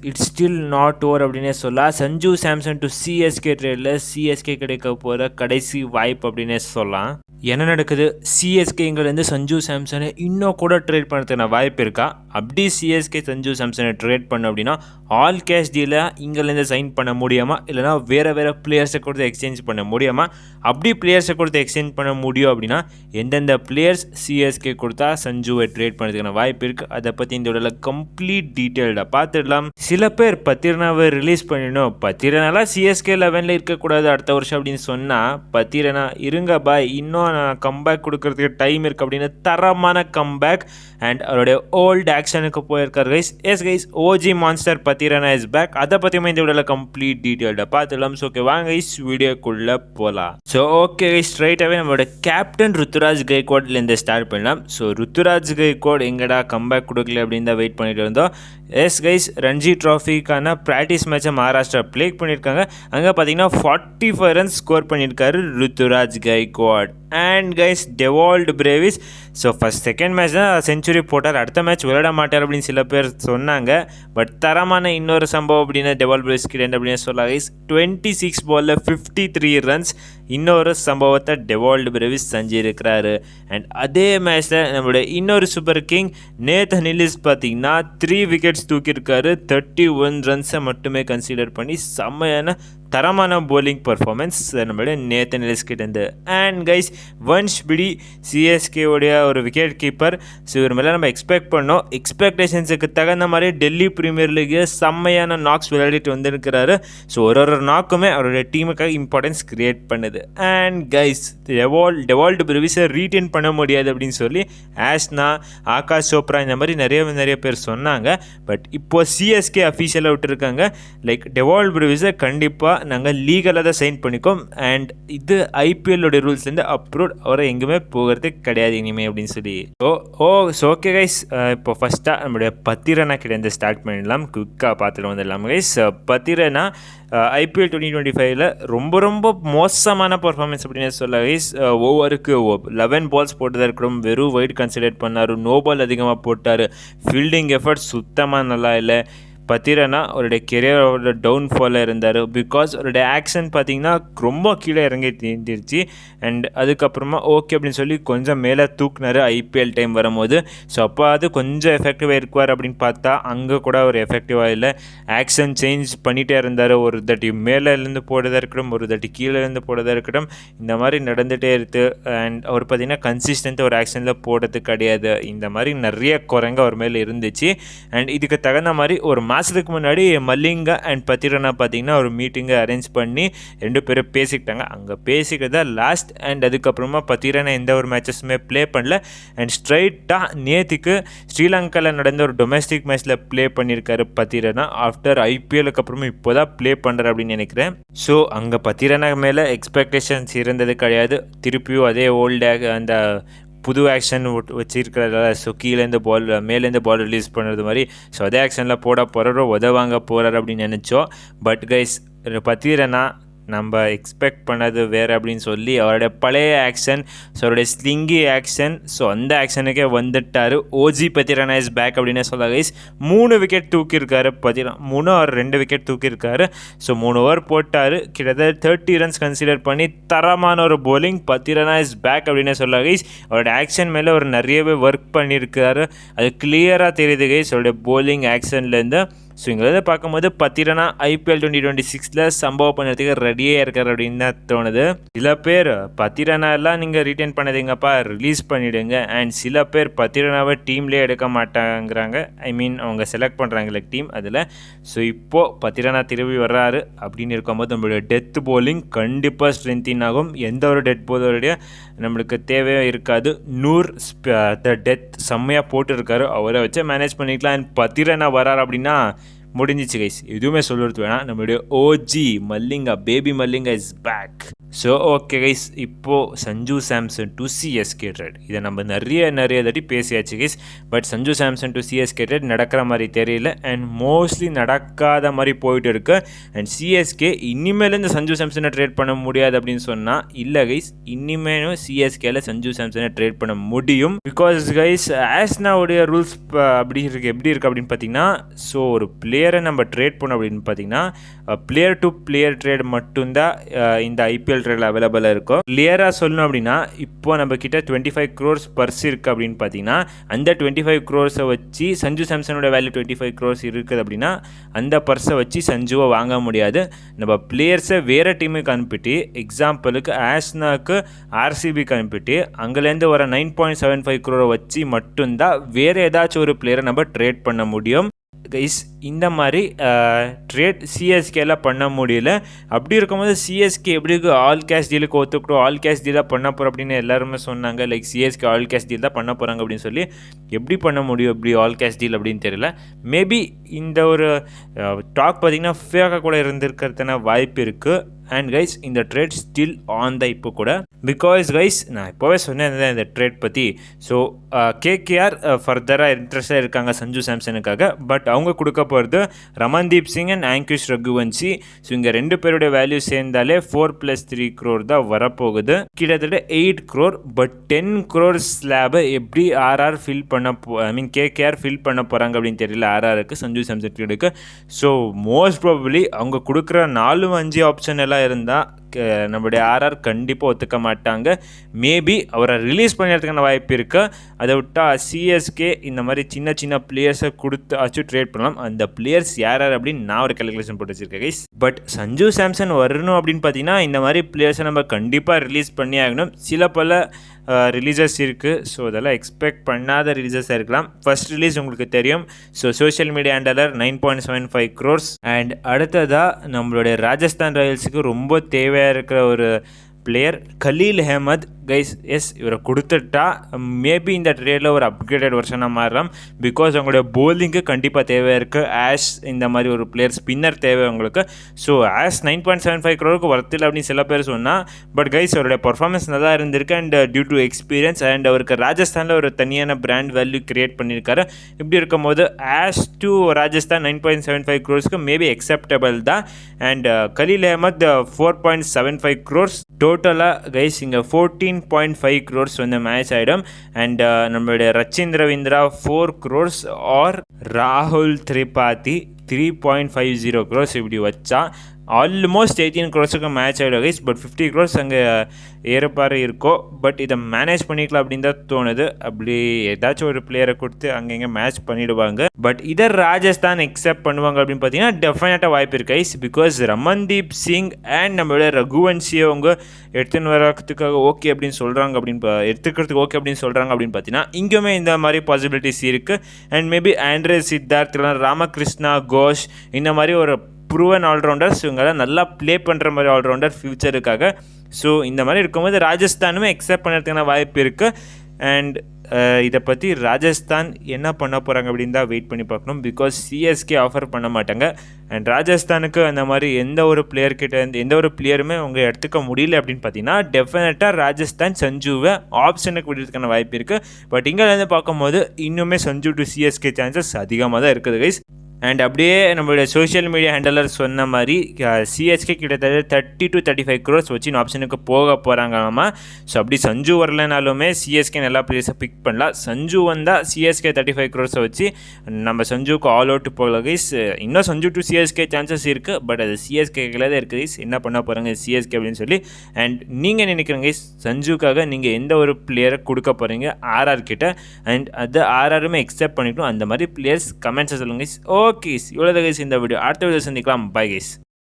It's still not over அப்படின்னே சொல்லலாம். Sanju Samson to CSK ட்ரேடில் சிஎஸ்கே கிடைக்க போகிற கடைசி வாய்ப்பு அப்படின்னே சொல்லலாம். என்ன நடக்குது? சிஎஸ்கேங்கிறது சஞ்சு சாம்சனை இன்னும் கூட ட்ரேட் பண்ணுறதுக்கான வாய்ப்பு இருக்கா? அப்படி சிஎஸ்கே சஞ்சு சாம்சனை ட்ரேட் பண்ண அப்படின்னா ஆல் கேஷ் டீலை இங்கேருந்து சைன் பண்ண முடியாமா, இல்லைனா வேறு பிளேயர்ஸை கொடுத்து எக்ஸ்சேஞ்ச் பண்ண முடியாமா? அப்படி பிளேயர்ஸை கொடுத்து எக்ஸ்சேஞ்ச் பண்ண முடியும் அப்படின்னா எந்தெந்த பிளேயர்ஸ் சிஎஸ்கே கொடுத்தா சஞ்சுவை ட்ரேட் பண்ணுறதுக்கான வாய்ப்பு இருக்குது, அதை பற்றி இந்த உடல கம்ப்ளீட் டீட்டெயில்டாக பார்த்துடலாம். சில பேர் பத்திரனாவை ரிலீஸ் பண்ணிடணும், பத்திரனாலாம் சிஎஸ்கே 11ல் இருக்கக்கூடாது அடுத்த வருஷம் அப்படின்னு சொன்னால், பத்திரனா இருங்க பாய், இன்னும் நான் கம்பேக் கொடுக்கறதுக்கு டைம் இருக்குது அப்படின்னு தரமான கம்பேக் அண்ட் அவருடைய ஓல்டு ஆக்ஷனுக்கு போயிருக்கார் guys. Yes guys, OG monster Pathirana is back. அதை பற்றியுமே இந்த வீடியோவில் கம்ப்ளீட் டீட்டெயில்டாக பார்த்துடலாம். ஸோ ஓகே, வாங்க கைஸ் வீடியோக்குள்ளே போகலாம். ஸோ ஓகே கைஸ், ஸ்ட்ரைட்டாகவே நம்மளோட கேப்டன் ருத்துராஜ் கைக்வாட்லேருந்து ஸ்டார்ட் பண்ணலாம். ஸோ ருத்துராஜ் கைக்வாட் எங்கடா கம்பேக் கொடுக்கல அப்படின்னு தான் வெயிட் பண்ணிட்டு இருந்தோம். எஸ் கைஸ், ரஞ்சி ட்ராஃபிக்கான ப்ராக்டிஸ் மேட்சை மகாராஷ்டிரா ப்ளே பண்ணியிருக்காங்க. அங்கே பார்த்தீங்கன்னா 45 ரன்ஸ் ஸ்கோர் பண்ணியிருக்காரு Ruturaj Gaikwad. And guys, Dewald Brevis so second match தான் செஞ்சுரி போட்டார், அடுத்த மேட்ச் விளையாட மாட்டார் அப்படின்னு சில பேர் சொன்னாங்க. பட் தரமான இன்னொரு சம்பவம் அப்படின்னு டெவால்ட் பிரேவிஸ் கிட்ட அப்படின்னு சொல்லலாம் கைஸ். 26 பாலில் 53 ரன்ஸ் இன்னொரு சம்பவத்தை டெவால்ட் பிரேவிஸ் செஞ்சிருக்கிறாரு. அண்ட் அதே மேட்ச்சில் நம்மளுடைய இன்னொரு சூப்பர் கிங் நேத்தன் எல்லிஸ் பார்த்தீங்கன்னா 3 விக்கெட்ஸ் தூக்கியிருக்காரு. 31 ரன்ஸை மட்டுமே கன்சிடர் பண்ணி செம்மையான தரமான போலிங் பர்ஃபார்மன்ஸ் நம்மளுடைய நேத்தன் எல்லிஸ் கிட்டேருந்து. அண்ட் கைஸ், வன்ஷ் பிடி சிஎஸ்கேவுடைய ஒரு விக்கெட் கீப்பர். ஸோ இவர் மேலே நம்ம எக்ஸ்பெக்ட் பண்ணோம். எக்ஸ்பெக்டேஷன்ஸுக்கு தகுந்த மாதிரி டெல்லி பிரீமியர் லீக்கு செம்மையான நாக்ஸ் விளையாடிட்டு வந்திருக்கிறாரு. ஸோ ஒரு நாக்குமே அவருடைய டீமுக்காக இம்பார்ட்டன்ஸ் கிரியேட் பண்ணுது. அண்ட் கைஸ், டெவால்ட் பிரேவிஸை ரீட்டைன் பண்ண முடியாது அப்படின்னு சொல்லி ஆஷ்னா, ஆகாஷ் சோப்ரா இந்த மாதிரி நிறைய பேர் சொன்னாங்க. பட் இப்போ சிஎஸ்கே அஃபீஷியலாக விட்டுருக்காங்க, லைக் டெவால்ட் பிரேவிஸை கண்டிப்பாக நாங்கள் லீகலாக தான் சைன் பண்ணிக்கோம். அண்ட் இது ஐபிஎல்லோடைய ரூல்ஸ்லேருந்து அப்ரூவ், அவரை எங்குமே போகிறதுக்கு கிடையாது இனிமேல் அப்படின்னு சொல்லி. ஓகே கைஸ், இப்போ ஃபஸ்ட்டாக நம்மளுடைய பத்திரனா கிட்டேருந்து ஸ்டார்ட் பண்ணிடலாம். குயிக்காக பார்த்துட்டு வந்துடலாம் கைஸ். பத்திரனா ஐபிஎல் 2025ல் ரொம்ப மோசமான பர்ஃபார்மன்ஸ் அப்படின்னு சொல்ல கைஸ். ஓவருக்கு 11 பால்ஸ் போட்டதாக இருக்கணும், வெறும் வைட் கன்சிடர் பண்ணார், நோ பால் அதிகமாக போட்டார், ஃபீல்டிங் எஃபர்ட் சுத்தமாக நல்லா இல்லை. பத்திரனா அவருடைய கெரியரோட டவுன்ஃபாலில் இருந்தார். பிகாஸ் அவருடைய ஆக்ஷன் பார்த்தீங்கன்னா ரொம்ப கீழே இறங்கி தீர்ந்துருச்சு. அண்ட் அதுக்கப்புறமா ஓகே அப்படின்னு சொல்லி கொஞ்சம் மேலே தூக்குனார் ஐபிஎல் டைம் வரும்போது. ஸோ அப்போ அது கொஞ்சம் எஃபெக்டிவாக இருக்குவார் அப்படின்னு பார்த்தா அங்கே கூட ஒரு எஃபெக்டிவாக இல்லை. ஆக்ஷன் சேஞ்ச் பண்ணிகிட்டே இருந்தார். ஒரு தட்டி மேலேருந்து போடுறதா இருக்கட்டும், ஒரு தட்டி கீழேருந்து போடுறதா இருக்கட்டும், இந்த மாதிரி நடந்துகிட்டே இருக்குது. அண்ட் அவர் பார்த்தீங்கன்னா கன்சிஸ்டண்ட்டாக ஒரு ஆக்ஷனில் போடுறது கிடையாது. இந்த மாதிரி நிறைய குறைங்க அவர் மேலே இருந்துச்சு. அண்ட் இதுக்கு தகுந்த மாதிரி ஒரு மாதத்துக்கு முன்னாடி மல்லிங்கா அண்ட் பத்திரனா பார்த்தீங்கன்னா ஒரு மீட்டிங்கை அரேஞ்ச் பண்ணி 2 பேரும் பேசிக்கிட்டாங்க. அங்கே பேசிக்கிறதா லாஸ்ட். அண்ட் அதுக்கப்புறமா பத்திரனா எந்த ஒரு மேட்சஸுமே ப்ளே பண்ணல. அண்ட் ஸ்ட்ரைட்டாக நேற்றுக்கு ஸ்ரீலங்காவில் நடந்த ஒரு டொமஸ்டிக் மேட்ச்சில் ப்ளே பண்ணியிருக்காரு பத்திரனா. ஆஃப்டர் ஐபிஎலுக்கு அப்புறமா இப்போ தான் ப்ளே பண்ணுறாரு அப்படின்னு நினைக்கிறேன். ஸோ அங்கே பத்திரனா மேலே எக்ஸ்பெக்டேஷன்ஸ் இருந்தது கிடையாது. திருப்பியும் அதே ஓல்டு அந்த புது ஆக்ஷன் வச்சுருக்கிறதால, ஸோ கீழேருந்து மேலேருந்து பால் ரிலீஸ் பண்ணுறது மாதிரி, ஸோ அதே ஆக்ஷனில் உதவாங்க போகிறார் அப்படின்னு நினச்சோம். பட் கைஸ், பத்திரனா நம்ம எக்ஸ்பெக்ட் பண்ணது வேறு அப்படின்னு சொல்லி அவருடைய பழைய ஆக்ஷன், ஸோ அவருடைய ஸ்லிங்கி ஆக்ஷன், ஸோ அந்த ஆக்ஷனுக்கே வந்துட்டார். ஓஜி பத்திரனா இஸ் பேக் அப்படின்னு சொல்ல கைஸ். 3 விக்கெட் தூக்கியிருக்காரு பத்திரனா, 3 or 2 விக்கெட் தூக்கியிருக்காரு. ஸோ 3 ஓவர் போட்டார், கிட்டத்தட்ட 30 ரன்ஸ் கன்சிடர் பண்ணி தரமான ஒரு போலிங். பத்திரனா இஸ் பேக் அப்படின்னு சொல்ல கைஸ். அவருடைய ஆக்ஷன் மேலே அவர் நிறையவே ஒர்க் பண்ணியிருக்காரு, அது கிளியராக தெரியுது கைஸ் அவருடைய போலிங் ஆக்ஷன்லேருந்து. ஸோ இங்கே பார்க்கும்போது பத்திரனா ஐபிஎல் 2026ல் சம்பவம் பண்ணுறதுக்கு ரெடியாக இருக்கார் அப்படின்னு தான் தோணுது. சில பேர் பத்திரனா எல்லாம் நீங்கள் ரிட்டைன் பண்ணதுங்கப்பா, ரிலீஸ் பண்ணிவிடுங்க. அண்ட் சில பேர் பத்திரனாவை டீம்லேயே எடுக்க மாட்டாங்கிறாங்க. ஐ மீன் அவங்க செலக்ட் பண்ணுறாங்களே டீம் அதில். ஸோ இப்போது பத்திரனா திரும்பி வர்றாரு அப்படின்னு இருக்கும்போது நம்மளுடைய டெத் போலிங் கண்டிப்பாக ஸ்ட்ரென்த்தின் ஆகும். எந்த ஒரு டெத் போலருடைய நம்மளுக்கு தேவையே இருக்காது. டெத் செம்மையாக போட்டுருக்காரு, அவரை வச்சு மேனேஜ் பண்ணிக்கலாம். அண்ட் பத்திரனா வர்றாரு அப்படின்னா முடிஞ்சிச்சு கைஸ், எதுவுமே சொல்கிறது வேணாம். நம்மளுடைய OG Malinga, baby Malinga is back. So okay guys, இப்போது Sanju Samson to CSK trade, இதை நம்ம நிறைய தட்டி பேசியாச்சு guys. But Sanju Samson to CSK trade நடக்கிற மாதிரி தெரியல. அண்ட் மோஸ்ட்லி நடக்காத மாதிரி போயிட்டு இருக்கு. அண்ட் சிஎஸ்கே இனிமேல் இந்த சஞ்சு சாம்சனை ட்ரேட் பண்ண முடியாது அப்படின்னு சொன்னால் இல்லை கைஸ், இனிமேலும் சிஎஸ்கேல சஞ்சு சாம்சனை ட்ரேட் பண்ண முடியும். பிகாஸ் கைஸ், ஆஸ்னாவுடைய ரூல்ஸ் எப்படி இருக்குது அப்படின்னு பார்த்தீங்கன்னா, ஸோ ஒரு பிளேயர் பிளேயரை நம்ம ட்ரேட் பண்ணோம் அப்படின்னு பார்த்தீங்கன்னா பிளேயர் டு பிளேயர் ட்ரேட் மட்டும்தான் இந்த ஐபிஎல் ட்ரேடில் அவைலபிளாக இருக்கும். கிளியராக சொல்லணும் அப்படின்னா இப்போ நம்ம கிட்ட 25 crores பர்ஸ் இருக்குது அப்படின்னு பார்த்தீங்கன்னா அந்த 25 crores வச்சு சஞ்சு சாம்சனோட வேல்யூ 25 crores இருக்குது அப்படின்னா அந்த பர்ஸை வச்சு சஞ்சுவை வாங்க முடியாது. நம்ம பிளேயர்ஸை வேறு டீமுக்கு அனுப்பிட்டு எக்ஸாம்பிளுக்கு ஆஸ்னாக்கு ஆர்சிபிக்கு அனுப்பிட்டு அங்கேருந்து வர 9.75 crore வச்சு மட்டும்தான் வேறு ஏதாச்சும் ஒரு பிளேயரை நம்ம ட்ரேட் பண்ண முடியும். கைஸ் இந்த மாதிரி ட்ரேட் சிஎஸ்கேல பண்ண முடியல. அப்படி இருக்கும்போது சிஎஸ்கே எப்படி ஆல் கேஷ் டீலுக்கு ஒத்துக்கிட்டோம், ஆல் கேஷ் டீலாக பண்ண போகிறோம் அப்படின்னு எல்லாருமே சொன்னாங்க. Like CSK all cash deal தான் பண்ண போகிறாங்க அப்படின்னு சொல்லி எப்படி பண்ண முடியும் இப்படி ஆல் கேஷ் டீல் அப்படின்னு தெரியல. மேபி இந்த ஒரு டாக் பார்த்திங்கன்னா ஃபேக்காக கூட இருந்திருக்கிறதுன வாய்ப்பு இருக்குது. அண்ட் கைஸ் இந்த ட்ரேட் ஸ்டில் ஆன் தான் இப்போ கூட. பிகாஸ் கைஸ் நான் இப்போவே சொன்னேன் இந்த ட்ரேட் பற்றி. ஸோ கேகேஆர் ஃபர்தராக இன்ட்ரெஸ்டாக இருக்காங்க சஞ்சு சாம்சனுக்காக. பட் அவங்க கொடுக்க போகிறது ரமன்தீப் சிங் அண்ட் ஆங்கிஷ் ரகுவன்சி. ஸோ இங்கே 2 பேருடைய வேல்யூ சேர்ந்தாலே 4+3 crore தான் வரப்போகுது. கிட்டத்தட்ட 8 crore. பட் 10 crore ஸ்லாபை எப்படி ஆர்ஆர் ஃபில் பண்ண கேகேஆர் ஃபில் பண்ண போகிறாங்க அப்படின்னு தெரியல ஆர்ஆருக்கு சஞ்சு சாம்சன் கிட்ட. ஸோ மோஸ்ட் ப்ராபபிளி அவங்க கொடுக்குற 4-5 ஆப்ஷன் எல்லாம் இருந்தால் நம்மளுடைய ஆர்ஆர் கண்டிப்பாக ஒத்துக்க மாட்டாங்க. மேபி அவரை ரிலீஸ் பண்ணுறதுக்கான வாய்ப்பு இருக்குது. அதை விட்டால் சிஎஸ்கே இந்த மாதிரி சின்ன சின்ன பிளேயர்ஸை கொடுத்து ட்ரேட் பண்ணலாம். அந்த பிளேயர்ஸ் யார் அப்படின்னு நான் ஒரு கேல்குலேஷன் போட்டு வச்சுருக்கேன் கைஸ். பட் சஞ்சு சாம்சன் வரணும் அப்படின்னு பார்த்தீங்கன்னா இந்த மாதிரி பிளேயர்ஸை நம்ம கண்டிப்பாக ரிலீஸ் பண்ணி ஆகணும். சில பல ரிலீசஸ் இருக்குது. ஸோ அதெல்லாம் எக்ஸ்பெக்ட் பண்ணாத ரிலீசஸாக இருக்கலாம். ஃபர்ஸ்ட் ரிலீஸ் உங்களுக்கு தெரியும். So social media handler 9.75 crores. And அடுத்ததாக நம்மளுடைய ராஜஸ்தான் ராயல்ஸுக்கு ரொம்ப தேவையாக இருக்கிற ஒரு player Khaleel Ahmed. Guys yes இவரை கொடுத்துட்டா மேபி இந்த ட்ரேடில் ஒரு அப்கிரேடட் வெர்ஷனாக மாறலாம். பிகாஸ் அவங்களுடைய போலிங்கு கண்டிப்பாக தேவையாக இருக்குது. ஆஷ் இந்த மாதிரி ஒரு பிளேயர் ஸ்பின்னர் தேவை அவங்களுக்கு. ஸோ ஆஷ் 9.75 crore வரத்தில் அப்படின்னு சில பேர் சொன்னால். பட் கைஸ் அவருடைய பர்ஃபார்மன்ஸ் நல்லா இருந்திருக்கு. And due to experience and அவருக்கு ராஜஸ்தானில் ஒரு தனியான பிராண்ட் வேல்யூ கிரியேட் பண்ணியிருக்காரு. இப்படி இருக்கும் போது Ash to Rajasthan 9.75 crores maybe acceptable தான். And Khaleel Ahmed 4.75 crores. டோட்டலாக கைஸ் இங்கே 14.5 crores வந்து மேட்ச் ஆகிடும். அண்ட் நம்மளுடைய ரச்சின் ரவீந்திரா 4 crores ஆர் ராகுல் திரிபாதி 3.50 crores இப்படி வச்சா ஆல்மோஸ்ட் 18 crores மேட்ச் ஆகிடும் கைஸ். பட் 50 crores அங்கே ஏறப்பாறு இருக்கோ. பட் இதை மேனேஜ் பண்ணிக்கலாம் அப்படின்னு தான் தோணுது. அப்படி ஏதாச்சும் ஒரு பிளேயரை கொடுத்து அங்கங்கே மேட்ச் பண்ணிவிடுவாங்க. பட் இதை ராஜஸ்தான் எக்ஸெப்ட் பண்ணுவாங்க அப்படின்னு பார்த்தீங்கன்னா டெஃபினட்டாக வாய்ப்பு இருக்கு guys. Because Ramandeep Singh and நம்மளோட ரகுவன்சியை அவங்க எடுத்துன்னு வரதுக்காக ஓகே அப்படின்னு சொல்கிறாங்க எடுத்துக்கிறதுக்கு ஓகே அப்படின்னு சொல்கிறாங்க அப்படின்னு பார்த்தீங்கன்னா இங்கேயுமே இந்த மாதிரி பாசிபிலிட்டிஸ் இருக்குது. And maybe Andre Siddharth Ramakrishna Ghosh இந்த மாதிரி ஒரு ப்ரூவன் ஆல்ரவுண்டர்ஸ் இவங்கெல்லாம் நல்லா ப்ளே பண்ணுற மாதிரி ஆல்ரவுண்டர் ஃப்யூச்சருக்காக. ஸோ இந்த மாதிரி இருக்கும்போது ராஜஸ்தானுமே எக்ஸெப்ட் பண்ணுறதுக்கான வாய்ப்பு இருக்குது. அண்ட் இதை பற்றி ராஜஸ்தான் என்ன பண்ண போகிறாங்க அப்படின்னு தான் வெயிட் பண்ணி பார்க்கணும். பிகாஸ் சிஎஸ்கே ஆஃபர் பண்ண மாட்டாங்க. அண்ட் ராஜஸ்தானுக்கு அந்த மாதிரி எந்த ஒரு பிளேயருமே அவங்க எடுத்துக்க முடியல அப்படின்னு பார்த்தீங்கன்னா டெஃபினட்டாக ராஜஸ்தான் சஞ்சுவை ஆப்ஷனுக்கு விடுறதுக்கான வாய்ப்பு இருக்குது. பட் இங்கேருந்து பார்க்கும்போது இன்னுமே சஞ்சு டு சிஎஸ்கே சான்சஸ் அதிகமாக தான் இருக்குது கைஸ். அண்ட் அப்படியே நம்மளுடைய சோஷியல் மீடியா ஹேண்டலர் சொன்ன மாதிரி சிஎஸ்கே கிட்டத்தட்ட 30 to 35 crores வச்சு ஆப்ஷனுக்கு போக போகிறாங்களாமா. ஸோ அப்படி சஞ்சு வரலனாலுமே சிஎஸ்கே நல்லா பிளேயர்ஸை பிக் பண்ணலாம். சஞ்சு வந்தால் சிஎஸ்கே 35 crores வச்சு நம்ம சஞ்சுக்கு ஆல் அவுட் போகல கைஸ். இன்னும் சஞ்சு டு சிஎஸ்கே சான்சஸ் இருக்குது. பட் அது சிஎஸ்கேக்கில் தான் இருக்குது கைஸ். என்ன பண்ண போகிறாங்க சிஎஸ்கே அப்படின்னு சொல்லி. அண்ட் நீங்கள் நினைக்கிறீங்க கைஸ் சஞ்சுக்காக நீங்கள் எந்த ஒரு பிளேயரை கொடுக்க போகிறீங்க ஆர்ஆர் கிட்ட. அண்ட் அது ஆர்ஆருமே எக்ஸெப்ட் பண்ணிக்கணும். அந்த மாதிரி பிளேயர்ஸ் கமெண்ட்ஸை சொல்லுங்கள் கைஸ். ஓகே இவ்வளோ கைஸ் இந்த வீடியோ. அடுத்த வீடியோ சந்திக்கலாம். Bye guys.